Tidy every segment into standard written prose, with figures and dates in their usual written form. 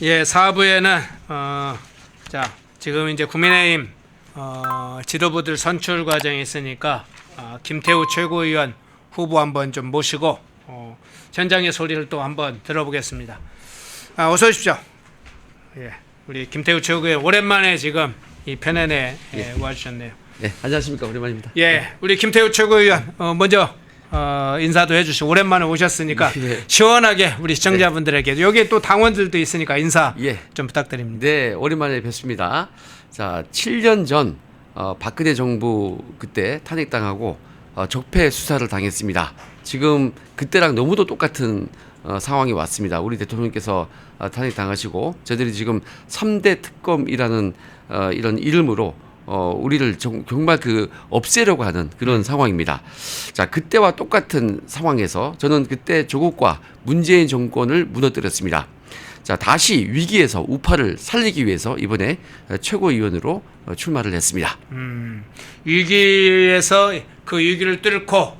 예, 4부에는 자, 지금 이제 국민의힘 지도부들 선출 과정에 있으니까 김태우 최고위원 후보 한번 좀 모시고 현장의 소리를 또 한번 들어보겠습니다. 어서 오십시오. 예, 우리 김태우 최고위원 오랜만에 지금 이 편안에 와주셨네요. 네, 안녕하십니까. 오랜만입니다. 예, 우리 김태우 최고위원 먼저 인사도 해주시고 오랜만에 오셨으니까 예. 시원하게 우리 시청자분들에게 여기 또 당원들도 있으니까 인사 예. 좀 부탁드립니다. 네, 오랜만에 뵙습니다. 자, 7년 전 박근혜 정부 그때 탄핵당하고 적폐 수사를 당했습니다. 지금 그때랑 너무도 똑같은 상황이 왔습니다. 우리 대통령께서 탄핵당하시고 저희들이 지금 3대 특검이라는 이런 이름으로 우리를 정말 없애려고 하는 그런 상황입니다. 자, 그때와 똑같은 상황에서 저는 그때 조국과 문재인 정권을 무너뜨렸습니다. 자, 다시 위기에서 우파를 살리기 위해서 이번에 최고위원으로 출마를 했습니다. 위기에서 그 위기를 뚫고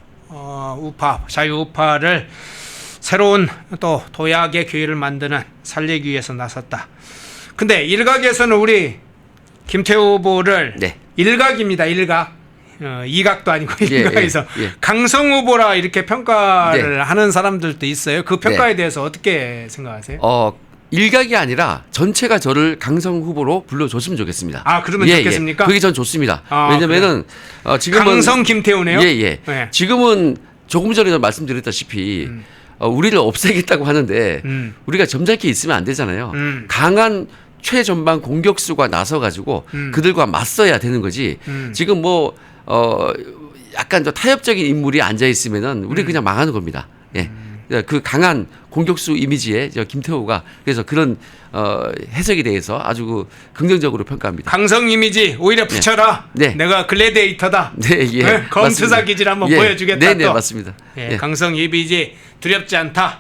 우파, 자유우파를 새로운 또 도약의 기회를 만드는 살리기 위해서 나섰다. 근데 일각에서는 우리 김태우 후보를 네. 일각입니다. 일각. 이각도 아니고 일각에서 예. 강성 후보라 이렇게 평가를 네. 하는 사람들도 있어요. 그 평가에 네. 대해서 어떻게 생각하세요? 일각이 아니라 전체가 저를 강성 후보로 불러줬으면 좋겠습니다. 그러면 좋겠습니까? 그게 전 좋습니다. 왜냐면은 지금은 강성 김태우네요. 예. 네. 지금은 조금 전에도 말씀드렸다시피 우리를 없애겠다고 하는데 우리가 점잖게 있으면 안 되잖아요. 강한 최전방 공격수가 나서 가지고 그들과 맞서야 되는 거지. 지금 약간 저 타협적인 인물이 앉아 있으면은 우리 그냥 망하는 겁니다. 예. 그 강한 공격수 이미지의 김태우가 그래서 그런 해석에 대해서 아주 긍정적으로 평가합니다. 강성 이미지 오히려 붙여라. 네. 내가 글래디에이터다. 네, 예. 네? 검투사 기질 한번 보여주겠다. 네, 맞습니다. 예, 예. 강성 이미지 두렵지 않다.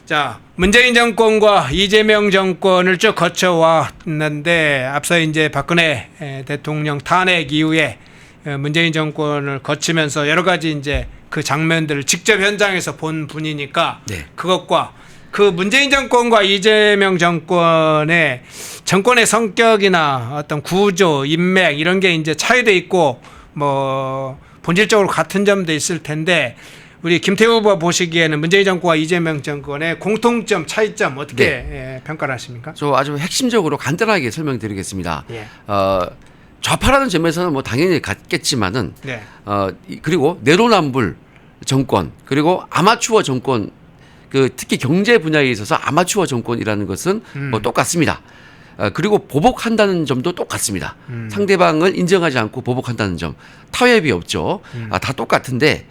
자, 문재인 정권과 이재명 정권을 쭉 거쳐왔는데 앞서 이제 박근혜 대통령 탄핵 이후에 문재인 정권을 거치면서 여러 가지 이제 그 장면들을 직접 현장에서 본 분이니까 네. 그것과 그 문재인 정권과 이재명 정권의 성격이나 어떤 구조, 인맥 이런 게 이제 차이돼 있고 본질적으로 같은 점도 있을 텐데 우리 김태우 후보 보시기에는 문재인 정권과 이재명 정권의 공통점, 차이점 어떻게 평가를 하십니까? 저 아주 핵심적으로 간단하게 설명드리겠습니다. 예. 좌파라는 점에서는 당연히 같겠지만은 네. 그리고 내로남불 정권 그리고 아마추어 정권 특히 경제 분야에 있어서 아마추어 정권이라는 것은 똑같습니다. 그리고 보복한다는 점도 똑같습니다. 상대방을 인정하지 않고 보복한다는 점 타협이 없죠. 다 똑같은데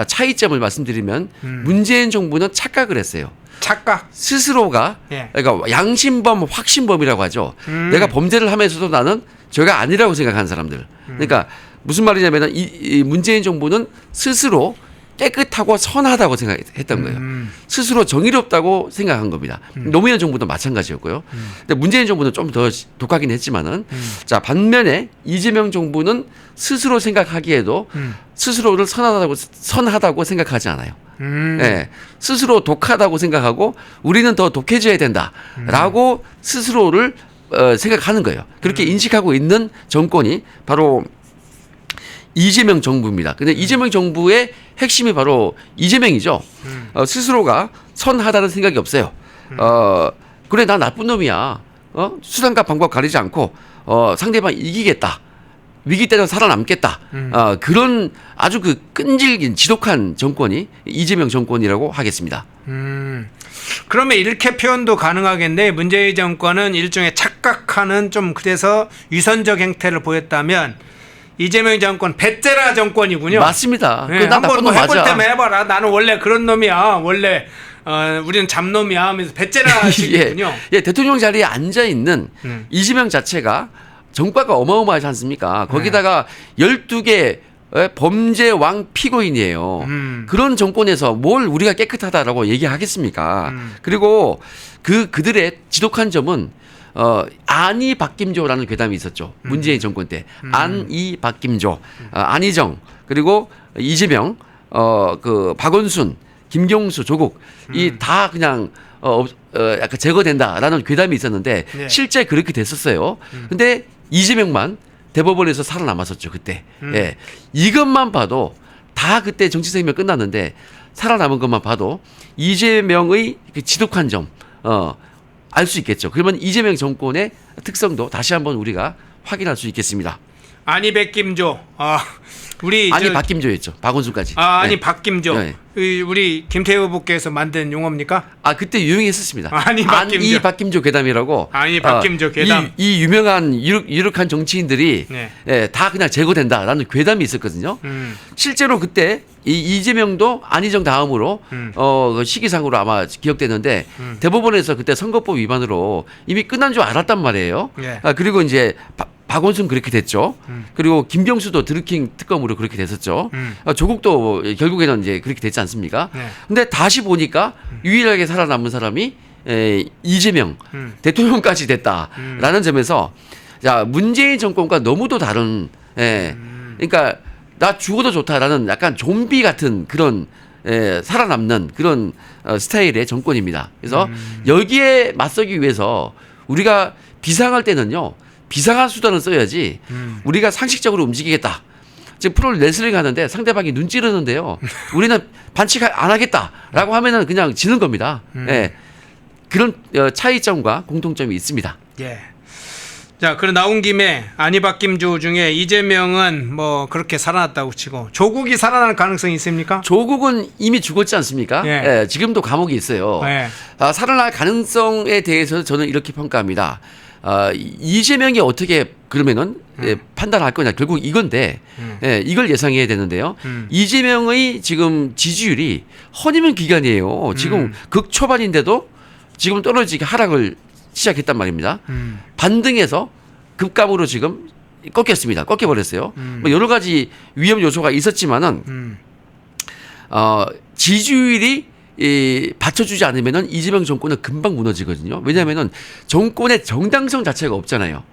차이점을 말씀드리면 문재인 정부는 착각을 했어요. 착각. 스스로가 그러니까 양심범, 확신범이라고 하죠. 내가 범죄를 하면서도 나는 죄가 아니라고 생각하는 사람들. 그러니까 무슨 말이냐면 이 문재인 정부는 스스로 깨끗하고 선하다고 생각했던 거예요. 스스로 정의롭다고 생각한 겁니다. 노무현 정부도 마찬가지였고요. 근데 문재인 정부는 좀 더 독하긴 했지만은 자, 반면에 이재명 정부는 스스로 생각하기에도 스스로를 선하다고 생각하지 않아요. 네, 스스로 독하다고 생각하고 우리는 더 독해져야 된다라고 스스로를 생각하는 거예요. 그렇게 인식하고 있는 정권이 바로 이재명 정부입니다. 근데 이재명 정부의 핵심이 바로 이재명이죠. 스스로가 선하다는 생각이 없어요. 그래, 나 나쁜 놈이야. 수단과 방법 가리지 않고 상대방 이기겠다. 위기 때는 살아남겠다. 그런 아주 끈질긴 지독한 정권이 이재명 정권이라고 하겠습니다. 그러면 이렇게 표현도 가능하겠네. 문재인 정권은 일종의 착각하는 좀 그래서 위선적 행태를 보였다면 이재명 정권 배째라 정권이군요. 맞습니다. 네, 한번 해볼 때만 해봐라. 나는 원래 그런 놈이야. 원래 우리는 잡놈이야 하면서 배째라식이군요. 예, 대통령 자리에 앉아 있는 이재명 자체가 정과가 어마어마하지 않습니까? 거기다가 12개 범죄 왕 피고인이에요. 그런 정권에서 뭘 우리가 깨끗하다라고 얘기하겠습니까? 그리고 그들의 지독한 점은 안이 박김조라는 괴담이 있었죠. 문재인 정권 때 안이 박김조, 안희정 그리고 이재명, 박원순, 김경수, 조국 이 다 그냥 약간 제거된다라는 괴담이 있었는데 네. 실제 그렇게 됐었어요. 근데 이재명만 대법원에서 살아남았었죠 그때. 예, 이것만 봐도 다 그때 정치 생명 끝났는데 살아남은 것만 봐도 이재명의 그 지독한 점, 알 수 있겠죠. 그러면 이재명 정권의 특성도 다시 한번 우리가 확인할 수 있겠습니다. 아니 백김조. 우리 아니 박김조였죠. 박원순까지. 아니 네. 박김조. 네. 우리 김태우 후보께서 만든 용어입니까? 그때 유명했었습니다. 아니 박김조. 아니 박김조 괴담이라고. 아니 박김조 괴담. 이 유명한 유력한 정치인들이 네. 예, 다 그냥 제거된다라는 괴담이 있었거든요. 실제로 그때 이재명도 안희정 다음으로 그 시기상으로 아마 기억되는데 대법원에서 그때 선거법 위반으로 이미 끝난 줄 알았단 말이에요. 네. 그리고 이제 박원순 그렇게 됐죠. 그리고 김경수도 드루킹 특검으로 그렇게 됐었죠. 조국도 결국에는 이제 그렇게 됐지 않습니까? 네. 근데 다시 보니까 유일하게 살아남은 사람이 이재명 대통령까지 됐다라는 점에서 자 문재인 정권과 너무도 다른 그러니까 나 죽어도 좋다라는 약간 좀비 같은 그런 살아남는 그런 스타일의 정권입니다. 그래서 여기에 맞서기 위해서 우리가 비상할 때는요. 비상한 수단을 써야지 우리가 상식적으로 움직이겠다. 지금 프로를 레슬링 하는데 상대방이 눈 찌르는데요. 우리는 반칙 안 하겠다라고 하면은 그냥 지는 겁니다. 예. 그런 차이점과 공통점이 있습니다. 예. 자, 그럼 나온 김에 아니 박김조 중에 이재명은 뭐 그렇게 살아났다고 치고 조국이 살아날 가능성이 있습니까? 조국은 이미 죽었지 않습니까? 예. 예, 지금도 감옥에 있어요. 예. 살아날 가능성에 대해서 저는 이렇게 평가합니다. 이재명이 어떻게 그러면은 판단할 거냐 결국 이건데 이걸 예상해야 되는데요. 이재명의 지금 지지율이 허니문 기간이에요. 지금 극초반인데도 지금 떨어지게 하락을 시작했단 말입니다. 반등해서 급감으로 지금 꺾였습니다. 꺾여버렸어요. 뭐 여러 가지 위험 요소가 있었지만은 지지율이 받쳐주지 않으면은 이재명 정권은 금방 무너지거든요. 왜냐하면은 정권의 정당성 자체가 없잖아요.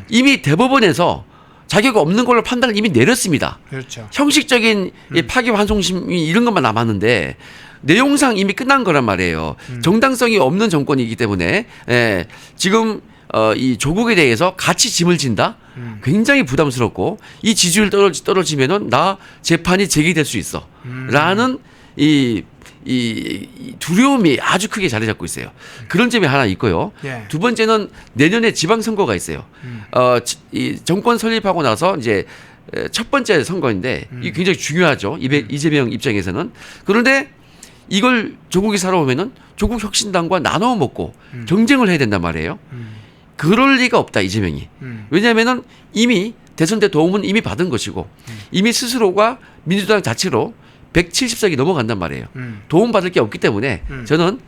이미 대법원에서 자격 없는 걸로 판단을 이미 내렸습니다. 그렇죠. 형식적인 파기환송심이 이런 것만 남았는데 내용상 이미 끝난 거란 말이에요. 정당성이 없는 정권이기 때문에 지금 이 조국에 대해서 같이 짐을 진다? 굉장히 부담스럽고 이 지지율 떨어지면은 나 재판이 제기될 수 있어. 라는 이 두려움이 아주 크게 자리 잡고 있어요. 그런 점이 하나 있고요. 예. 두 번째는 내년에 지방선거가 있어요. 이 정권 설립하고 나서 이제 첫 번째 선거인데 이게 굉장히 중요하죠. 이재명 입장에서는. 그런데 이걸 조국이 살아오면은 조국 혁신당과 나눠 먹고 경쟁을 해야 된단 말이에요. 그럴 리가 없다 이재명이. 왜냐하면은 이미 대선 때 도움은 이미 받은 것이고 이미 스스로가 민주당 자체로 170석이 넘어간단 말이에요. 도움받을 게 없기 때문에 저는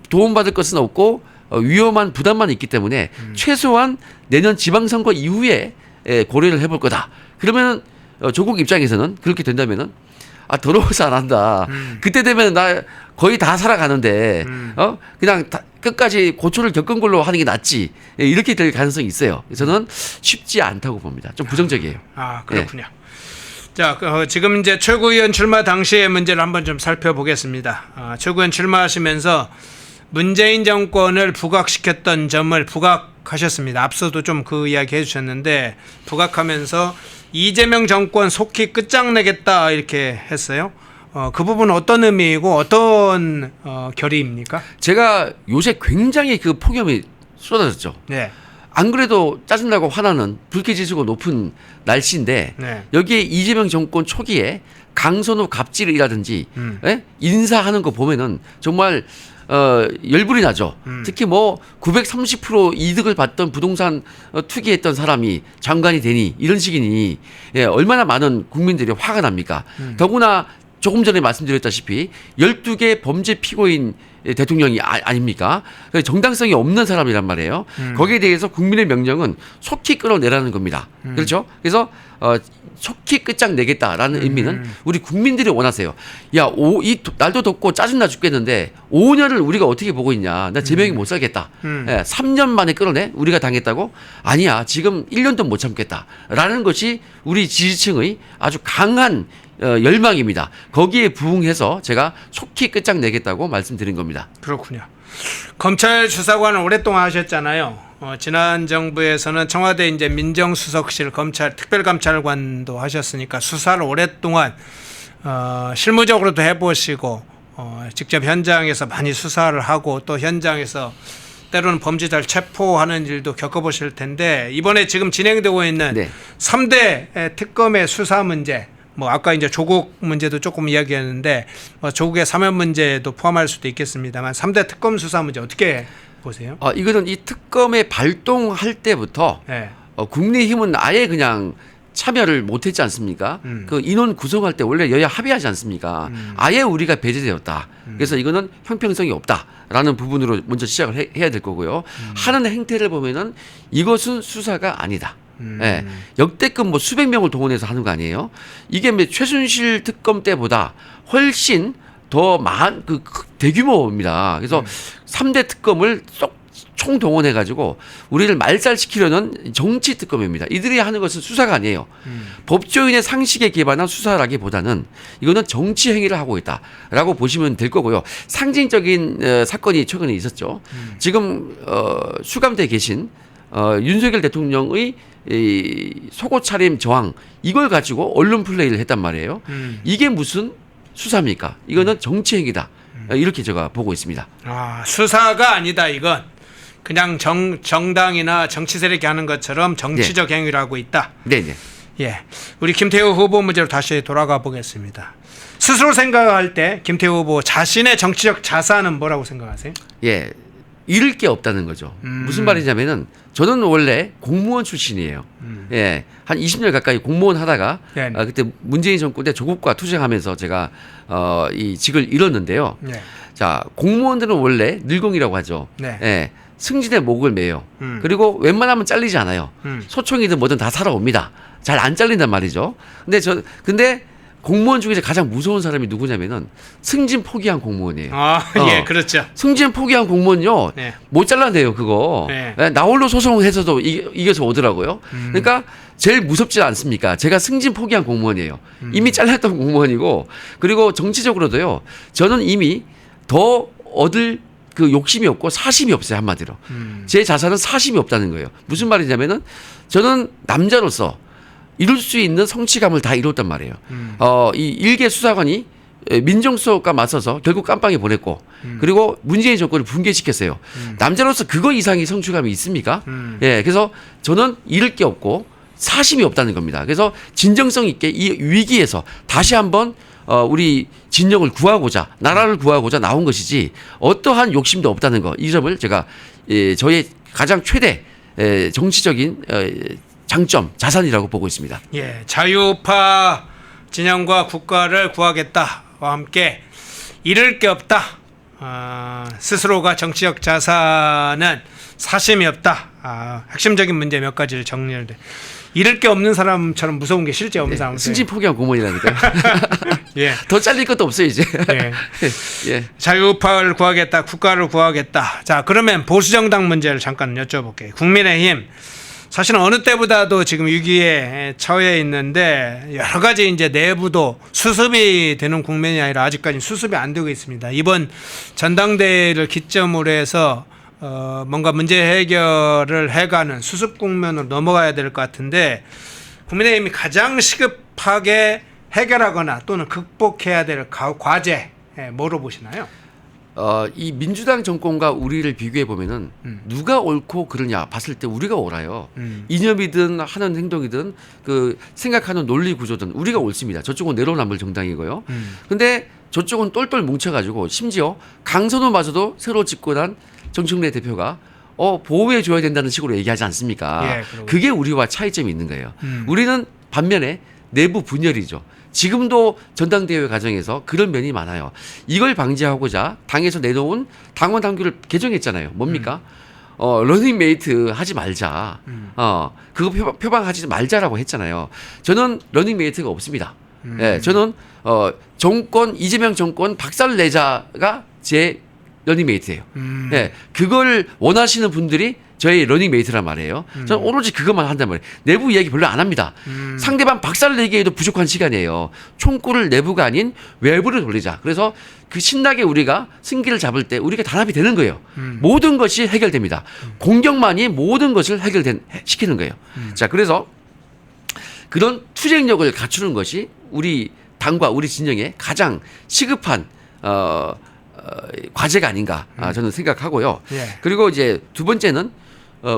도움받을 것은 없고 위험한 부담만 있기 때문에 최소한 내년 지방선거 이후에 고려를 해볼 거다. 그러면 조국 입장에서는 그렇게 된다면은 더러워서 안 한다. 그때 되면 나 거의 다 살아가는데 그냥 끝까지 고초를 겪은 걸로 하는 게 낫지. 이렇게 될 가능성이 있어요. 저는 쉽지 않다고 봅니다. 좀 부정적이에요. 그렇군요. 자, 지금 이제 최고위원 출마 당시의 문제를 한번 좀 살펴보겠습니다. 최고위원 출마하시면서 문재인 정권을 부각시켰던 점을 부각하셨습니다. 앞서도 좀 그 이야기 해주셨는데 부각하면서 이재명 정권 속히 끝장내겠다 이렇게 했어요. 그 부분은 어떤 의미이고 어떤 결의입니까? 제가 요새 굉장히 그 폭염이 쏟아졌죠. 네. 안 그래도 짜증나고 화나는 불쾌지수가 높은 날씨인데 네. 여기에 이재명 정권 초기에 강선호 갑질이라든지 인사하는 거 보면은 정말 열불이 나죠. 특히 뭐 930% 이득을 받던 부동산 투기했던 사람이 장관이 되니 이런 식이니 얼마나 많은 국민들이 화가 납니까? 더구나 조금 전에 말씀드렸다시피 12개 범죄 피고인 대통령이 아닙니까? 정당성이 없는 사람이란 말이에요. 거기에 대해서 국민의 명령은 속히 끌어내라는 겁니다. 그렇죠? 그래서 속히 끝장내겠다라는 의미는 우리 국민들이 원하세요. 야, 이 날도 덥고 짜증나 죽겠는데 5년을 우리가 어떻게 보고 있냐. 나 제명이 못 살겠다. 3년 만에 끌어내? 우리가 당했다고? 아니야. 지금 1년도 못 참겠다라는 것이 우리 지지층의 아주 강한 열망입니다. 거기에 부응해서 제가 속히 끝장내겠다고 말씀드린 겁니다. 그렇군요. 검찰 수사관을 오랫동안 하셨잖아요. 지난 정부에서는 청와대 이제 민정수석실 검찰 특별감찰관도 하셨으니까 수사를 오랫동안 실무적으로도 해보시고 직접 현장에서 많이 수사를 하고 또 현장에서 때로는 범죄자를 체포하는 일도 겪어보실 텐데 이번에 지금 진행되고 있는 네. 3대 특검의 수사 문제 뭐 아까 이제 조국 문제도 조금 이야기했는데 조국의 사면 문제도 포함할 수도 있겠습니다만 3대 특검 수사 문제 어떻게 보세요? 이거는 이 특검에 발동할 때부터 네. 국민의힘은 아예 그냥 참여를 못했지 않습니까? 그 인원 구성할 때 원래 여야 합의하지 않습니까? 아예 우리가 배제되었다. 그래서 이거는 형평성이 없다라는 부분으로 먼저 시작을 해야 될 거고요. 하는 행태를 보면은 이것은 수사가 아니다. 예, 역대급 뭐 수백 명을 동원해서 하는 거 아니에요? 이게 뭐 최순실 특검 때보다 훨씬 더 대규모입니다. 그래서 3대 특검을 총 동원해가지고 우리를 말살시키려는 정치 특검입니다. 이들이 하는 것은 수사가 아니에요. 법조인의 상식에 기반한 수사라기보다는 이거는 정치 행위를 하고 있다라고 보시면 될 거고요. 상징적인 사건이 최근에 있었죠. 지금 수감돼 계신 윤석열 대통령의 이 속옷 차림 저항 이걸 가지고 언론 플레이를 했단 말이에요. 이게 무슨 수사입니까? 이거는 정치 행위다. 이렇게 제가 보고 있습니다. 수사가 아니다 이건. 그냥 정당이나 정치 세력이 하는 것처럼 정치적 행위를 하고 있다. 네네. 예, 우리 김태우 후보 문제로 다시 돌아가 보겠습니다. 스스로 생각할 때 김태우 후보 자신의 정치적 자산은 뭐라고 생각하세요? 예, 잃을 게 없다는 거죠. 무슨 말이냐면은 저는 원래 공무원 출신이에요. 예, 한 20년 가까이 공무원 하다가 그때 문재인 정권 때 조국과 투쟁하면서 제가 이 직을 잃었는데요. 네. 자, 공무원들은 원래 늘공이라고 하죠. 네. 예, 승진의 목을 매요. 그리고 웬만하면 잘리지 않아요. 소총이든 뭐든 다 살아옵니다. 잘 안 잘린단 말이죠. 근데 공무원 중에서 가장 무서운 사람이 누구냐면은 승진 포기한 공무원이에요. 예, 그렇죠. 승진 포기한 공무원요. 네. 못 잘라내요, 그거. 네. 나홀로 소송해서도 이겨서 오더라고요. 그러니까 제일 무섭지 않습니까? 제가 승진 포기한 공무원이에요. 이미 잘렸던 공무원이고, 그리고 정치적으로도요. 저는 이미 더 얻을 그 욕심이 없고 사심이 없어요, 한마디로. 제 자산은 사심이 없다는 거예요. 무슨 말이냐면은 저는 남자로서 이룰 수 있는 성취감을 다 이뤘단 말이에요. 이 일개 수사관이 민정수석과 맞서서 결국 깜빵에 보냈고, 그리고 문재인 정권을 붕괴시켰어요. 남자로서 그거 이상의 성취감이 있습니까? 예, 그래서 저는 잃을 게 없고 사심이 없다는 겁니다. 그래서 진정성 있게 이 위기에서 다시 한번 우리 진영을 구하고자, 나라를 구하고자 나온 것이지 어떠한 욕심도 없다는 거, 이 점을 제가 저의 가장 최대 정치적인 장점, 자산이라고 보고 있습니다. 예, 자유파 진영과 국가를 구하겠다와 함께 잃을 게 없다. 스스로가 정치적 자산은 사심이 없다. 핵심적인 문제 몇 가지를 정리를 돼. 잃을 게 없는 사람처럼 무서운 게 실제 없는 사람. 승진 포기한 공무원이라니까요. 예. 더 잘릴 것도 없어요 이제. 예. 예. 자유파를 구하겠다, 국가를 구하겠다. 자, 그러면 보수정당 문제를 잠깐 여쭤볼게요. 국민의힘 사실은 어느 때보다도 지금 위기에 처해 있는데 여러 가지 이제 내부도 수습이 되는 국면이 아니라 아직까지 수습이 안 되고 있습니다. 이번 전당대회를 기점으로 해서 뭔가 문제 해결을 해가는 수습 국면으로 넘어가야 될 것 같은데 국민의힘이 가장 시급하게 해결하거나 또는 극복해야 될 과제 뭐로 보시나요? 이 민주당 정권과 우리를 비교해 보면은 누가 옳고 그러냐 봤을 때 우리가 옳아요. 이념이든 하는 행동이든 그 생각하는 논리 구조든 우리가 옳습니다. 저쪽은 내로남불 정당이고요. 근데 저쪽은 똘똘 뭉쳐가지고 심지어 강선호마저도 새로 집권한 정청래 대표가 보호해 줘야 된다는 식으로 얘기하지 않습니까? 예, 그게 우리와 차이점이 있는 거예요. 우리는 반면에 내부 분열이죠. 지금도 전당대회 과정에서 그런 면이 많아요. 이걸 방지하고자 당에서 내놓은 당원 당규를 개정했잖아요. 뭡니까? 러닝메이트 하지 말자. 그거 표방하지 말자라고 했잖아요. 저는 러닝메이트가 없습니다. 예, 저는 정권 이재명 정권 박살내자가 제 러닝메이트예요. 예, 그걸 원하시는 분들이 저의 러닝메이트란 말이에요. 저는 오로지 그것만 한단 말이에요. 내부 이야기 별로 안 합니다. 상대방 박살을 내기에도 부족한 시간이에요. 총구를 내부가 아닌 외부를 돌리자. 그래서 그 신나게 우리가 승기를 잡을 때 우리가 단합이 되는 거예요. 모든 것이 해결됩니다. 공격만이 모든 것을 시키는 거예요. 자, 그래서 그런 투쟁력을 갖추는 것이 우리 당과 우리 진영의 가장 시급한 과제가 아닌가 저는 생각하고요. 예. 그리고 이제 두 번째는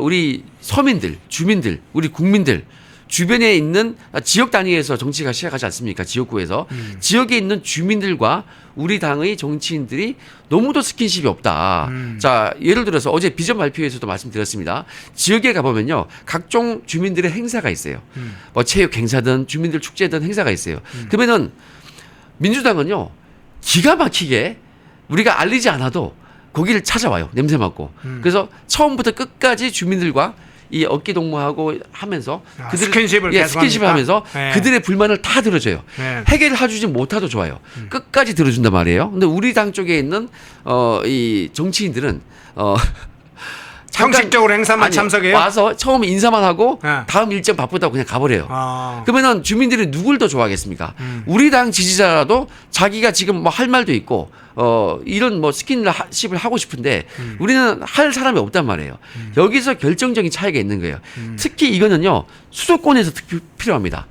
우리 서민들, 주민들, 우리 국민들 주변에 있는 지역 단위에서 정치가 시작하지 않습니까? 지역구에서 지역에 있는 주민들과 우리 당의 정치인들이 너무도 스킨십이 없다. 자, 예를 들어서 어제 비전 발표에서도 말씀드렸습니다. 지역에 가보면요, 각종 주민들의 행사가 있어요. 뭐 체육 행사든 주민들 축제든 행사가 있어요. 그러면은 민주당은요, 기가 막히게 우리가 알리지 않아도 거기를 찾아와요. 냄새 맡고. 그래서 처음부터 끝까지 주민들과 이 어깨 동무하고 하면서 스킨십을 계속 스킨십을 하면서 네. 그들의 불만을 다 들어줘요. 네. 해결해주지 못하도 좋아요. 끝까지 들어준단 말이에요. 근데 우리 당 쪽에 있는 이 정치인들은 형식적으로 행사만 참석해요? 와서 처음 인사만 하고 네. 다음 일정 바쁘다고 그냥 가버려요. 아. 그러면은 주민들이 누굴 더 좋아하겠습니까? 우리 당 지지자라도 자기가 지금 뭐 할 말도 있고 이런 뭐 스킨십을 하고 싶은데 우리는 할 사람이 없단 말이에요. 여기서 결정적인 차이가 있는 거예요. 특히 이거는요, 수도권에서 특히 필요합니다.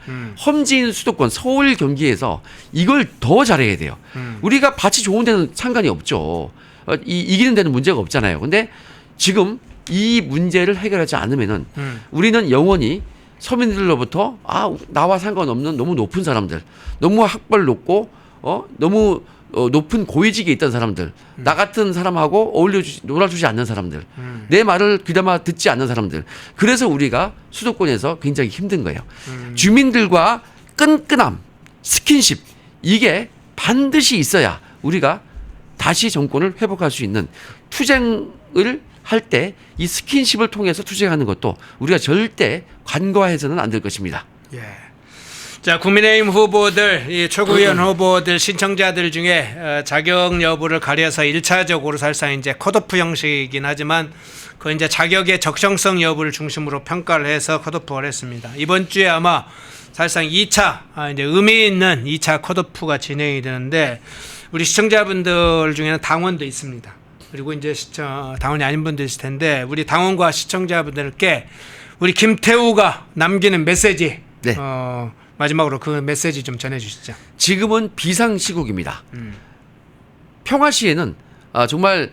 험지인 수도권 서울 경기에서 이걸 더 잘해야 돼요. 우리가 밭이 좋은 데는 상관이 없죠. 이기는 데는 문제가 없잖아요. 근데 지금 이 문제를 해결하지 않으면은 우리는 영원히 서민들로부터 나와 상관없는 너무 높은 사람들, 너무 학벌 높고 너무 높은 고위직에 있던 사람들, 나 같은 사람하고 놀아주지 않는 사람들, 내 말을 귀담아 듣지 않는 사람들. 그래서 우리가 수도권에서 굉장히 힘든 거예요. 주민들과 끈끈함, 스킨십, 이게 반드시 있어야 우리가 다시 정권을 회복할 수 있는 투쟁을 할 때 이 스킨십을 통해서 투쟁하는 것도 우리가 절대 간과해서는 안 될 것입니다. 예. 자, 국민의힘 후보들, 이 최고위원 후보들 신청자들 중에 자격 여부를 가려서 1차적으로 사실상 이제 컷오프 형식이긴 하지만 그 이제 자격의 적정성 여부를 중심으로 평가를 해서 컷오프를 했습니다. 이번 주에 아마 사실상 2차 이제 의미 있는 2차 컷오프가 진행이 되는데 우리 시청자분들 중에는 당원도 있습니다. 그리고 이제 당원이 아닌 분도 있을 텐데 우리 당원과 시청자분들께 우리 김태우가 남기는 메시지 네. 마지막으로 그 메시지 좀 전해주시죠. 지금은 비상시국입니다. 평화시에는 정말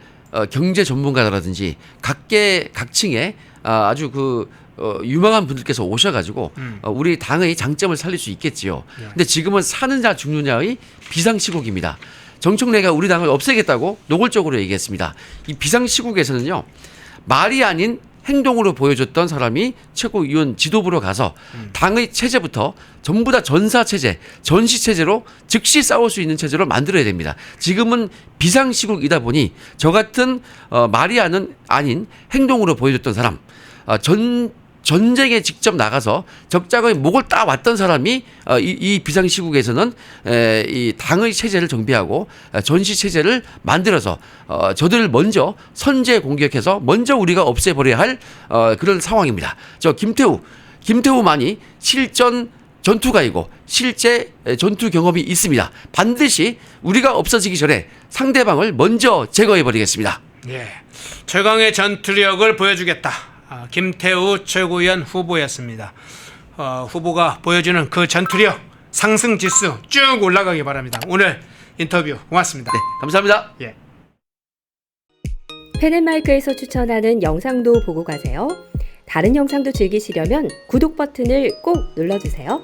경제 전문가라든지 각계각층의 아주 유망한 분들께서 오셔가지고 우리 당의 장점을 살릴 수 있겠지요. 근데 지금은 사느냐 죽느냐의 비상시국입니다. 정청래가 우리 당을 없애겠다고 노골적으로 얘기했습니다. 이 비상시국에서는요, 말이 아닌 행동으로 보여줬던 사람이 최고위원 지도부로 가서 당의 체제부터 전부 다 전사체제, 전시체제로 즉시 싸울 수 있는 체제로 만들어야 됩니다. 지금은 비상시국이다 보니 저 같은 말이 아닌 행동으로 보여줬던 사람, 전쟁에 직접 나가서 적자의 목을 따왔던 사람이 이 비상시국에서는 이 당의 체제를 정비하고 전시 체제를 만들어서 저들을 먼저 선제 공격해서 먼저 우리가 없애버려야 할 그런 상황입니다. 저 김태우만이 실전 전투가이고 실제 전투 경험이 있습니다. 반드시 우리가 없어지기 전에 상대방을 먼저 제거해버리겠습니다. 예, 최강의 전투력을 보여주겠다. 김태우 최고위원 후보였습니다. 후보가 보여주는 그 전투력 상승 지수 쭉 올라가기 바랍니다. 오늘 인터뷰 고맙습니다. 네, 감사합니다. 예. 펜앤마이크에서 추천하는 영상도 보고 가세요. 다른 영상도 즐기시려면 구독 버튼을 꼭 눌러주세요.